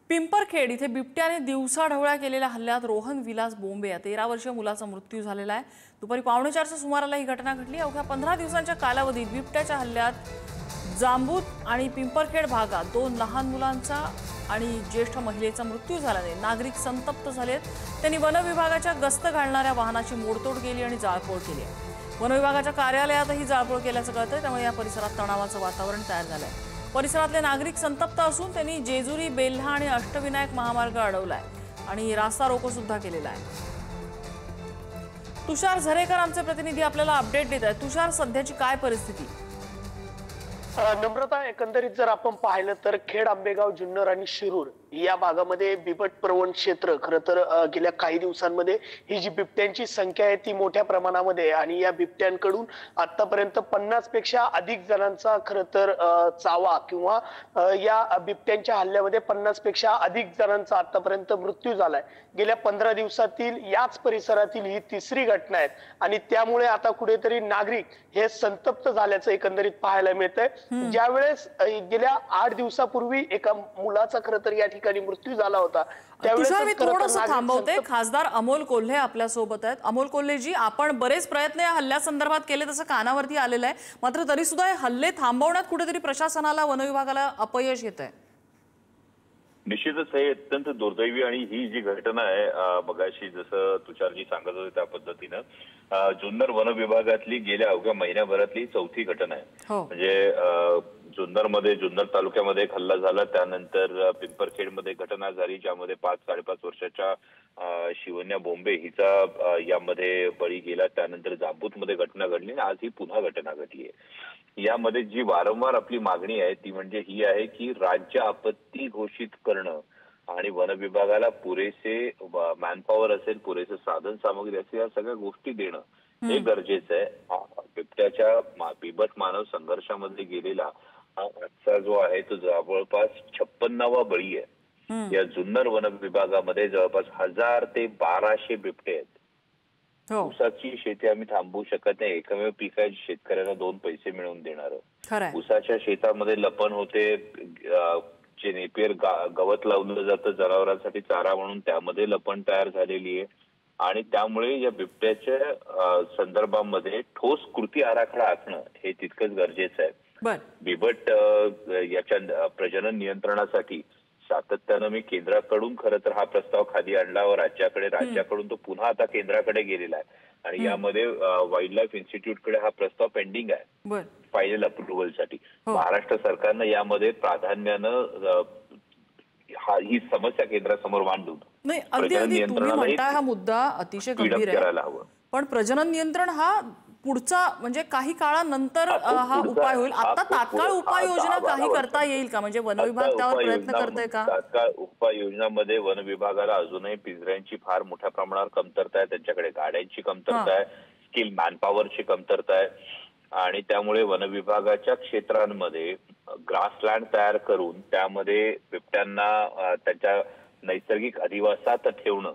पिंपरखेड इथे बिबट्याने दिवसाढवळ्या केलेल्या हल्ल्यात रोहन विलास बोंबे या 13 वर्षीय मुलाचा मृत्यू झालेला आहे। दुपारी 3:45च्या सुमाराला ही घटना घडली। अवघ्या 15 दिवसांच्या कालावधीत बिबट्याच्या हल्ल्यात जांबूत आणि पिंपरखेड भागात 2 लहान मुलांचा आणि ज्येष्ठ महिलेचा मृत्यू झाल्याने नागरिक संतप्त झालेत। त्यांनी वन विभागाच्या गस्त घालणाऱ्या वाहनाची मोडतोड केली आणि जाळपोळ केली आहे। वन विभागाच्या कार्यालयातही जाळपोळ केल्याचं कळतंय, त्यामुळे या परिसरात तणावाचं वातावरण तयार झालंय। परिसरातले नागरिक संतप्त असून त्यांनी जेजुरी बेल्हा आणि अष्टविनायक महामार्ग अडवलाय आणि रास्ता रोको सुद्धा केलेला आहे। तुषार झरेकर आमचे प्रतिनिधी आपल्याला अपडेट देत आहेत। तुषार, सध्याची काय परिस्थिती? नम्रता, एकंदरीत जर आपण पाहिलं तर खेड, आंबेगाव, जुन्नर आणि शिरूर या भागामध्ये बिबट प्रवण क्षेत्र खरं तर गेल्या काही दिवसांमध्ये ही जी बिबट्यांची संख्या आहे ती मोठ्या प्रमाणामध्ये, आणि या बिबट्यांकडून आतापर्यंत 50 पेक्षा अधिक जणांचा खरं तर चावा किंवा या बिबट्यांच्या हल्ल्यामध्ये 50 पेक्षा अधिक जणांचा आतापर्यंत मृत्यू झालाय। गेल्या 15 दिवसातील याच परिसरातील ही तिसरी घटना आहे आणि त्यामुळे आता कुठेतरी नागरिक हे संतप्त झाल्याचं एकंदरीत पाहायला मिळतंय। ज्यावेळेस गेल्या 8 दिवसापूर्वी एका मुलाचा खरं तर या ठिकाणी मृत्यू झाला होता, त्यावेळेस तुषार, मी थोडंसं थांबवते। खासदार अमोल कोल्हे आपल्या सोबत आहेत। अमोल कोल्हेजी, आपण बरेच प्रयत्न या हल्ल्यासंदर्भात केले, तसं कानावरती आलेलं आहे, मात्र तरी सुद्धा हे हल्ले थांबवण्यात कुठेतरी प्रशासनाला, वन विभागाला अपयश येतंय। निश्चितच हे अत्यंत दुर्दैवी आणि ही जी घटना आहे मगाशी जसं तुषारजी सांगत होते त्या पद्धतीनं जुन्नर वन विभागातली गेल्या अवघ्या महिन्याभरातली चौथी घटना आहे। म्हणजे जुन्नर तालुक्यामध्ये एक हल्ला झाला, त्यानंतर पिंपरखेडमध्ये घटना झाली ज्यामध्ये 5-5.5 वर्षाच्या शिवन्या बोंबे हिचा यामध्ये बळी गेला। त्यानंतर जांबूतमध्ये घटना घडली आणि आज ही पुन्हा घटना घडली आहे। यामध्ये जी वारंवार आपली मागणी आहे ती म्हणजे ही आहे की राज्य आपत्ती घोषित करणं आणि वन विभागाला पुरेसे मॅनपॉवर असेल, पुरेसे साधन सामग्री असेल, या सगळ्या गोष्टी देणं हे गरजेचं आहे। बिबट्याच्या बिबट मानव संघर्षामध्ये गेलेला हा आजचा जो आहे तो जवळपास 56वा बळी आहे। या जुन्नर वन विभागामध्ये जवळपास 1000 ते 1200 बिबटे आहेत। ऊसाची शेती आम्ही थांबवू शकत नाही, एकमेव पीक आहे शेतकऱ्यांना 2 पैसे मिळवून देणार। ऊसाच्या शेतामध्ये लपण होते, जे नेपियर गवत लावलं जातं जनावरांसाठी चारा म्हणून, त्यामध्ये लपण तयार झालेली आहे आणि त्यामुळे या बिबट्याच्या संदर्भामध्ये ठोस कृती आराखडा आखणं हे तितकंच गरजेचं आहे। बिबट याच्या प्रजनन नियंत्रणासाठी सातत्यानं मी केंद्राकडून खरं तर हा प्रस्ताव खाली आणला व राज्याकडून तो पुन्हा आता केंद्राकडे गेलेला आहे आणि यामध्ये वाईल्ड लाईफ इन्स्टिट्यूटकडे हा प्रस्ताव पेंडिंग आहे फायनल अप्रुव्हलसाठी। महाराष्ट्र सरकारनं यामध्ये प्राधान्यानं ही समस्या केंद्रासमोर मांडून प्रजनन नियंत्रणाला हा मुद्दा अतिशय गंभीर आहे, पण प्रजनन नियंत्रण हा पुढचा म्हणजे काही काळानंतर हा उपाय होईल। आता तात्काळ उपाययोजना काही करता येईल का? म्हणजे वन विभाग त्यावर प्रयत्न करतोय का? तात्काळ उपाययोजनामध्ये वन विभागाला अजूनही पिंजऱ्यांची फार मोठ्या प्रमाणावर कमतरता आहे, त्यांच्याकडे गाड्यांची कमतरता आहे, स्किल मॅनपॉवरची कमतरता आहे आणि त्यामुळे वन विभागाच्या क्षेत्रांमध्ये ग्रासलँड तयार करून त्यामध्ये बिबट्यांना त्यांच्या नैसर्गिक अधिवासात ठेवणं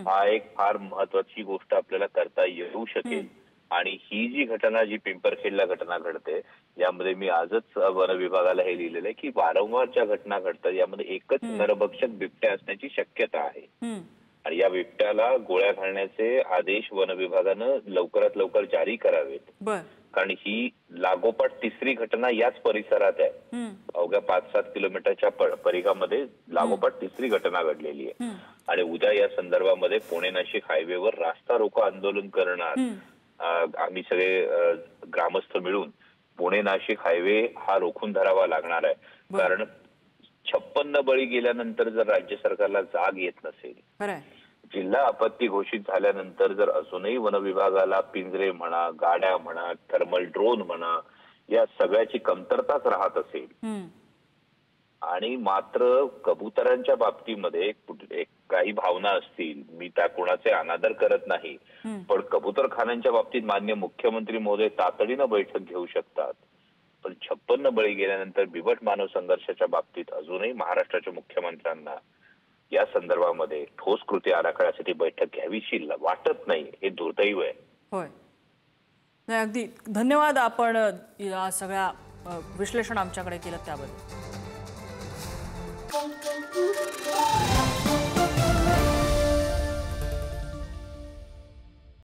हा एक फार महत्वाची गोष्ट आपल्याला करता येऊ शकेल। आणि ही जी घटना, जी पिंपरखेडला घटना घडते, यामध्ये मी आजच वन विभागाला हे लिहिलेलं आहे की वारंवार ज्या घटना घडतात यामध्ये एकच नरभक्षक बिबट्या असण्याची शक्यता आहे आणि या बिबट्याला गोळ्या घालण्याचे आदेश वन विभागानं लवकरात लवकर जारी करावेत, कारण ही लागोपाठ तिसरी घटना याच परिसरात आहे। अवघ्या 5-7 किलोमीटरच्या परिघामध्ये लागोपाठ तिसरी घटना घडलेली आहे आणि उद्या या संदर्भामध्ये पुणे नाशिक हायवेवर रास्ता रोको आंदोलन करणार आम्ही सगळे ग्रामस्थ मिळून। पुणे नाशिक हायवे हा रोखून धरावा लागणार आहे, कारण 56 बळी गेल्यानंतर जर राज्य सरकारला जाग येत नसेल, जिल्हा आपत्ती घोषित झाल्यानंतर जर अजूनही वन विभागाला पिंजरे म्हणा, गाड्या म्हणा, थर्मल ड्रोन म्हणा, या सगळ्याची कमतरताच राहत असेल आणि मात्र कबुतरांच्या बाबतीमध्ये काही भावना असतील, मी त्या कोणाचे अनादर करत नाही, पण कबूतरखान्यांच्या बाबतीत माननीय मुख्यमंत्री महोदय तातडीनं बैठक घेऊ शकतात, पण 56 बळी गेल्यानंतर बिबट मानव संघर्षाच्या बाबतीत अजूनही महाराष्ट्राच्या मुख्यमंत्र्यांना या संदर्भामध्ये ठोस कृती आराखड्यासाठी बैठक घ्यावीशी वाटत नाही, हे दुर्दैव आहे। होय, अगदी धन्यवाद, आपण या सगळ्या विश्लेषण आमच्याकडे केलं त्याबद्दल।